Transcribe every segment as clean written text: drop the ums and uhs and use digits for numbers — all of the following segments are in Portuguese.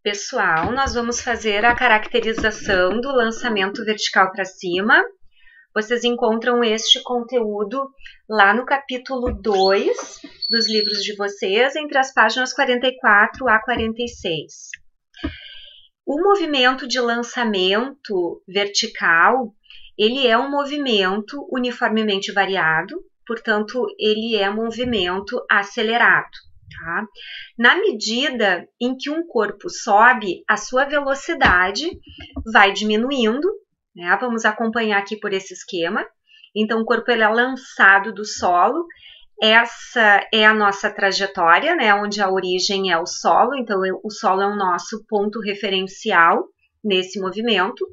Pessoal, nós vamos fazer a caracterização do lançamento vertical para cima. Vocês encontram este conteúdo lá no capítulo 2 dos livros de vocês, entre as páginas 44 a 46. O movimento de lançamento vertical, ele é um movimento uniformemente variado, portanto, ele é um movimento acelerado. Tá? Na medida em que um corpo sobe, a sua velocidade vai diminuindo, né? Vamos acompanhar aqui por esse esquema. Então, o corpo ele é lançado do solo, essa é a nossa trajetória, né? Onde a origem é o solo, então o solo é o nosso ponto referencial nesse movimento.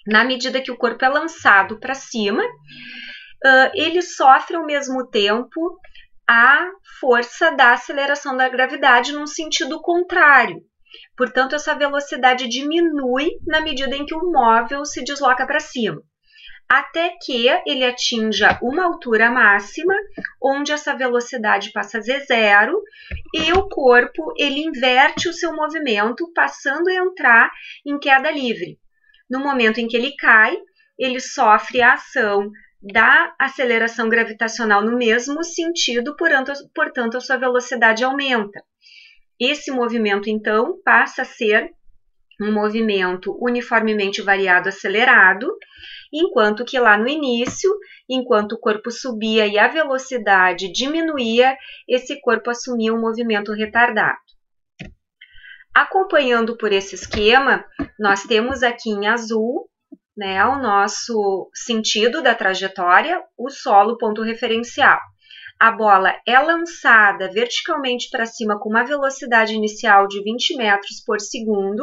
Na medida que o corpo é lançado para cima, ele sofre ao mesmo tempo a força da aceleração da gravidade num sentido contrário. Portanto, essa velocidade diminui na medida em que o móvel se desloca para cima, até que ele atinja uma altura máxima, onde essa velocidade passa a ser zero, e o corpo ele inverte o seu movimento, passando a entrar em queda livre. No momento em que ele cai, ele sofre a ação da aceleração gravitacional no mesmo sentido, portanto, a sua velocidade aumenta. Esse movimento, então, passa a ser um movimento uniformemente variado acelerado, enquanto que lá no início, enquanto o corpo subia e a velocidade diminuía, esse corpo assumia um movimento retardado. Acompanhando por esse esquema, nós temos aqui em azul, né, o nosso sentido da trajetória, o solo, ponto referencial. A bola é lançada verticalmente para cima com uma velocidade inicial de 20 metros por segundo,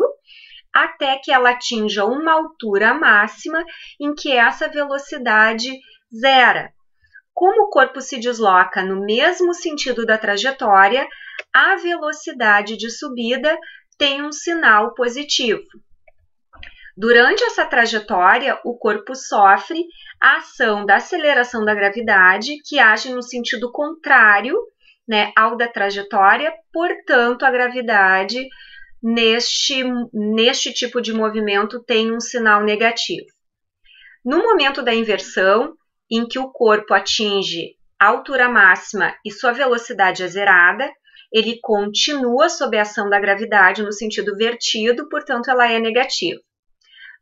até que ela atinja uma altura máxima em que essa velocidade zera. Como o corpo se desloca no mesmo sentido da trajetória, a velocidade de subida tem um sinal positivo. Durante essa trajetória, o corpo sofre a ação da aceleração da gravidade, que age no sentido contrário, né, ao da trajetória, portanto, a gravidade neste tipo de movimento tem um sinal negativo. No momento da inversão, em que o corpo atinge a altura máxima e sua velocidade é zerada, ele continua sob a ação da gravidade no sentido vertido, portanto, ela é negativa.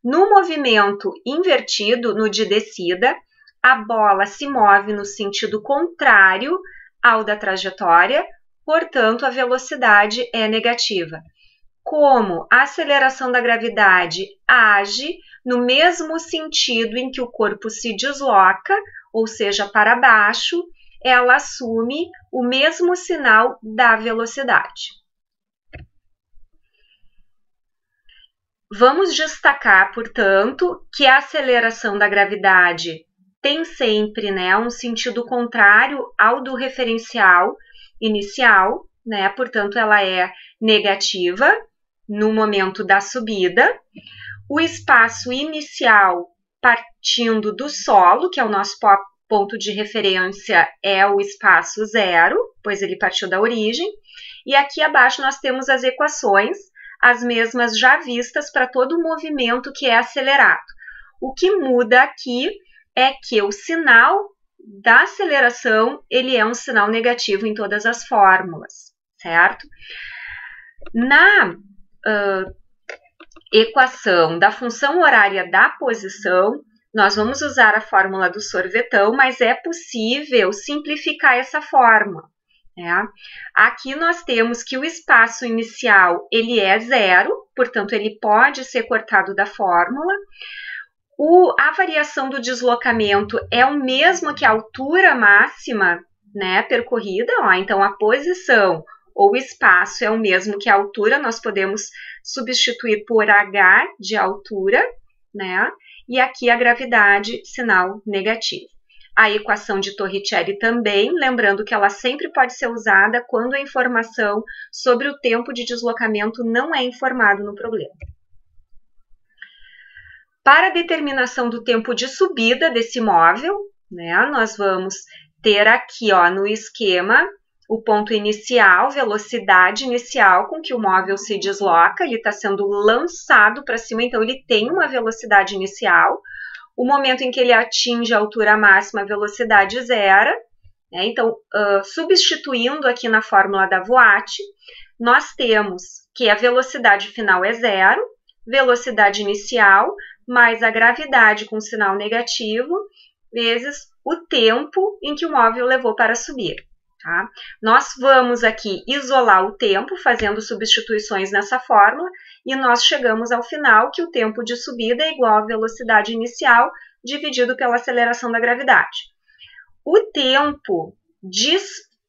No movimento invertido, no de descida, a bola se move no sentido contrário ao da trajetória, portanto, a velocidade é negativa. Como a aceleração da gravidade age no mesmo sentido em que o corpo se desloca, ou seja, para baixo, ela assume o mesmo sinal da velocidade. Vamos destacar, portanto, que a aceleração da gravidade tem sempre, né, um sentido contrário ao do referencial inicial, né? Portanto, ela é negativa no momento da subida. O espaço inicial partindo do solo, que é o nosso ponto de referência, é o espaço zero, pois ele partiu da origem. E aqui abaixo nós temos as equações, as mesmas já vistas para todo o movimento que é acelerado. O que muda aqui é que o sinal da aceleração ele é um sinal negativo em todas as fórmulas, certo? Na equação da função horária da posição, nós vamos usar a fórmula do sorvetão, mas é possível simplificar essa fórmula. Aqui nós temos que o espaço inicial ele é zero, portanto ele pode ser cortado da fórmula. A variação do deslocamento é o mesmo que a altura máxima, né, percorrida. Então a posição ou o espaço é o mesmo que a altura, nós podemos substituir por h de altura, né? E aqui a gravidade, sinal negativo. A equação de Torricelli também, lembrando que ela sempre pode ser usada quando a informação sobre o tempo de deslocamento não é informado no problema. Para a determinação do tempo de subida desse móvel, né, nós vamos ter aqui no esquema o ponto inicial, velocidade inicial com que o móvel se desloca, ele está sendo lançado para cima, então ele tem uma velocidade inicial. O momento em que ele atinge a altura máxima, a velocidade zero, né? Então, substituindo aqui na fórmula da Voigt, nós temos que a velocidade final é zero, velocidade inicial, mais a gravidade com sinal negativo, vezes o tempo em que o móvel levou para subir. Tá? Nós vamos aqui isolar o tempo, fazendo substituições nessa fórmula, e nós chegamos ao final que o tempo de subida é igual à velocidade inicial dividido pela aceleração da gravidade. O tempo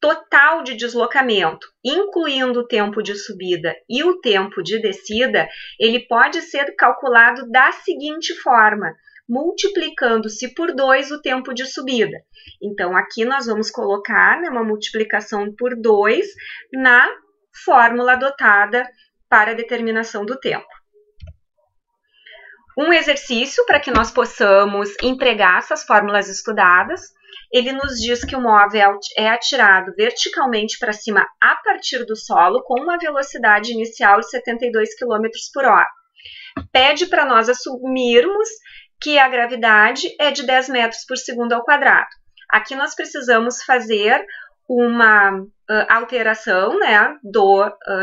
total de deslocamento, incluindo o tempo de subida e o tempo de descida, ele pode ser calculado da seguinte forma, multiplicando-se por 2 o tempo de subida. Então, aqui nós vamos colocar, né, uma multiplicação por 2 na fórmula adotada para a determinação do tempo. Um exercício para que nós possamos empregar essas fórmulas estudadas, ele nos diz que o móvel é atirado verticalmente para cima a partir do solo com uma velocidade inicial de 72 km por hora. Pede para nós assumirmos que a gravidade é de 10 metros por segundo ao quadrado. Aqui nós precisamos fazer uma alteração, né,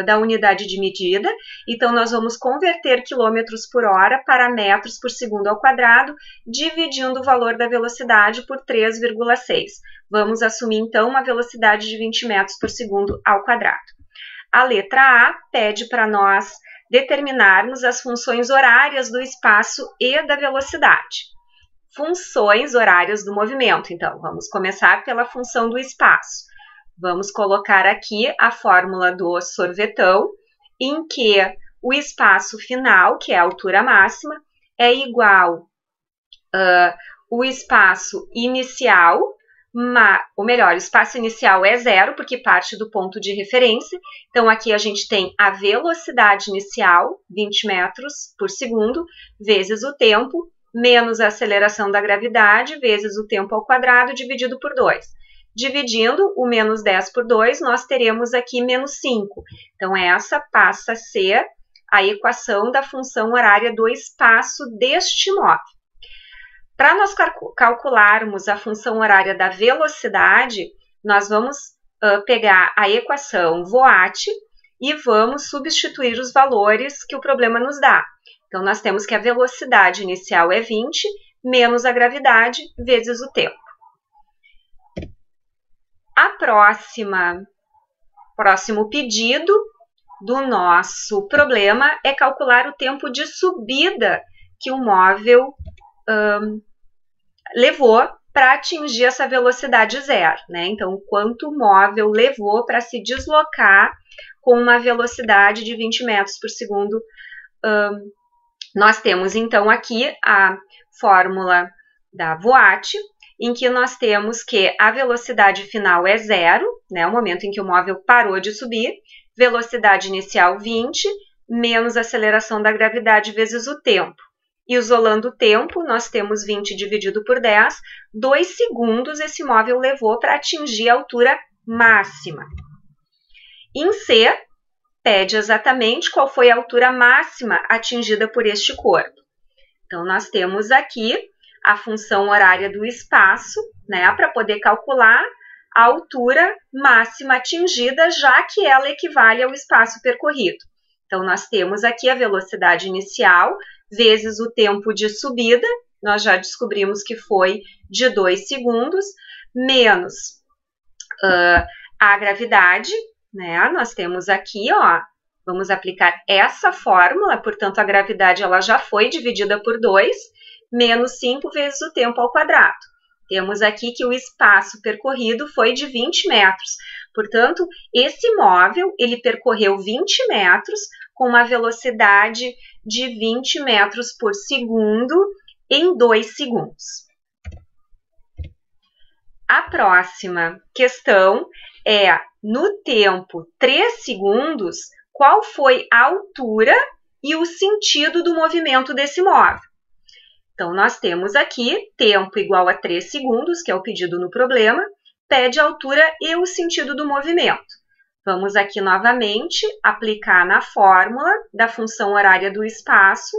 da unidade de medida. Então, nós vamos converter quilômetros por hora para metros por segundo ao quadrado, dividindo o valor da velocidade por 3,6. Vamos assumir, então, uma velocidade de 20 metros por segundo ao quadrado. A letra A pede para nós determinarmos as funções horárias do espaço e da velocidade. Funções horárias do movimento. Então, vamos começar pela função do espaço. Vamos colocar aqui a fórmula do sorvetão, em que o espaço final, que é a altura máxima, é igual o espaço inicial, ou melhor, o espaço inicial é zero, porque parte do ponto de referência. Então, aqui a gente tem a velocidade inicial, 20 metros por segundo, vezes o tempo, menos a aceleração da gravidade, vezes o tempo ao quadrado, dividido por 2. Dividindo o menos 10 por 2, nós teremos aqui menos 5. Então, essa passa a ser a equação da função horária do espaço deste móvel. Para nós calcularmos a função horária da velocidade, nós vamos pegar a equação Voigt e vamos substituir os valores que o problema nos dá. Então, nós temos que a velocidade inicial é 20, menos a gravidade, vezes o tempo. Próximo pedido do nosso problema é calcular o tempo de subida que o móvel levou para atingir essa velocidade zero, né? Então, quanto o móvel levou para se deslocar com uma velocidade de 20 metros por segundo. Nós temos, então, aqui a fórmula da Voigt, em que nós temos que a velocidade final é zero, né, o momento em que o móvel parou de subir, velocidade inicial 20, menos a aceleração da gravidade vezes o tempo. Isolando o tempo, nós temos 20 dividido por 10, 2 segundos esse móvel levou para atingir a altura máxima. Em C, pede exatamente qual foi a altura máxima atingida por este corpo. Então, nós temos aqui a função horária do espaço, né, para poder calcular a altura máxima atingida, já que ela equivale ao espaço percorrido. Então, nós temos aqui a velocidade inicial vezes o tempo de subida, nós já descobrimos que foi de 2 segundos, menos a gravidade, né, nós temos aqui, ó, vamos aplicar essa fórmula, portanto, a gravidade ela já foi dividida por 2, menos 5 vezes o tempo ao quadrado. Temos aqui que o espaço percorrido foi de 20 metros. Portanto, esse móvel, ele percorreu 20 metros com uma velocidade de 20 metros por segundo em 2 segundos. A próxima questão é, no tempo 3 segundos, qual foi a altura e o sentido do movimento desse móvel? Então, nós temos aqui tempo igual a 3 segundos, que é o pedido no problema, pede a altura e o sentido do movimento. Vamos aqui novamente aplicar na fórmula da função horária do espaço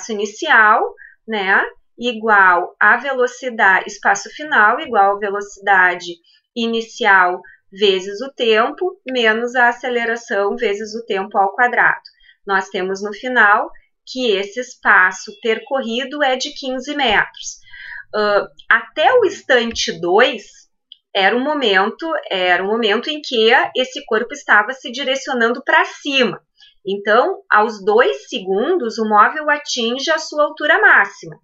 inicial, né, igual a velocidade, espaço final igual a velocidade inicial vezes o tempo, menos a aceleração vezes o tempo ao quadrado. Nós temos no final que esse espaço percorrido é de 15 metros. Até o instante 2, era um momento em que esse corpo estava se direcionando para cima. Então, aos 2 segundos, o móvel atinge a sua altura máxima.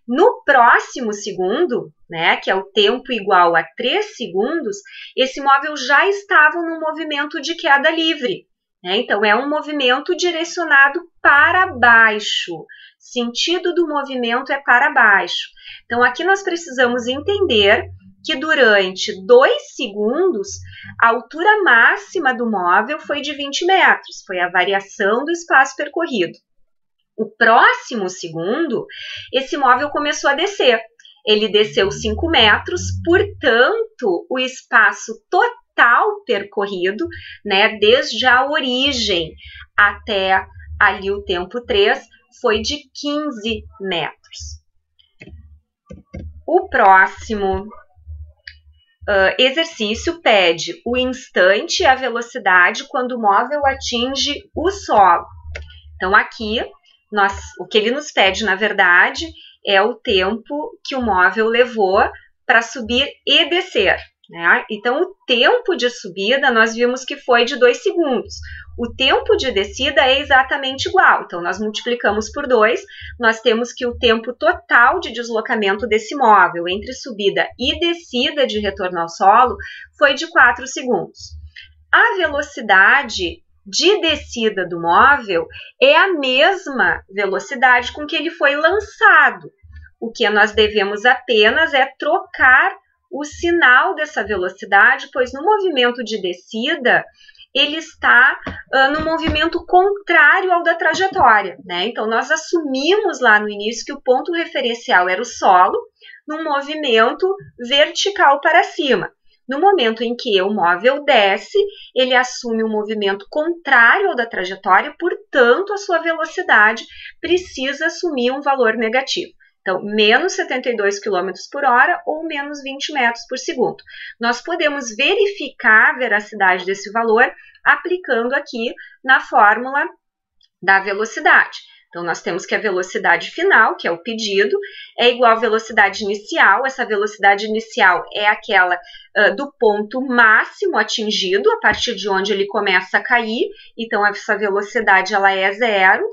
No próximo segundo, né, que é o tempo igual a 3 segundos, esse móvel já estava no movimento de queda livre. Né? Então, é um movimento direcionado para baixo. Sentido do movimento é para baixo. Então, aqui nós precisamos entender que durante 2 segundos, a altura máxima do móvel foi de 20 metros, foi a variação do espaço percorrido. O próximo segundo, esse móvel começou a descer. Ele desceu 5 metros, portanto, o espaço total percorrido, né, desde a origem até ali o tempo 3, foi de 15 metros. O próximo exercício pede o instante e a velocidade quando o móvel atinge o solo. Então, aqui, o que ele nos pede, na verdade, é o tempo que o móvel levou para subir e descer. Né? Então, o tempo de subida, nós vimos que foi de 2 segundos. O tempo de descida é exatamente igual. Então, nós multiplicamos por 2, nós temos que o tempo total de deslocamento desse móvel entre subida e descida de retorno ao solo foi de 4 segundos. A velocidade de descida do móvel é a mesma velocidade com que ele foi lançado. O que nós devemos apenas é trocar o sinal dessa velocidade, pois no movimento de descida, ele está no movimento contrário ao da trajetória. Né? Então, nós assumimos lá no início que o ponto referencial era o solo, num movimento vertical para cima. No momento em que o móvel desce, ele assume um movimento contrário ao da trajetória, portanto, a sua velocidade precisa assumir um valor negativo. Então, menos 72 km por hora ou menos 20 metros por segundo. Nós podemos verificar a veracidade desse valor aplicando aqui na fórmula da velocidade. Então, nós temos que a velocidade final, que é o pedido, é igual à velocidade inicial. Essa velocidade inicial é aquela do ponto máximo atingido, a partir de onde ele começa a cair. Então, essa velocidade ela é 0,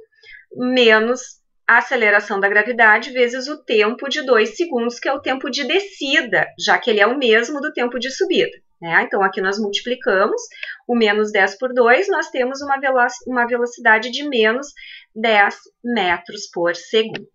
menos a aceleração da gravidade vezes o tempo de 2 segundos, que é o tempo de descida, já que ele é o mesmo do tempo de subida. Né? Então, aqui nós multiplicamos o menos 10 por 2, nós temos uma velocidade de menos 10 metros por segundo.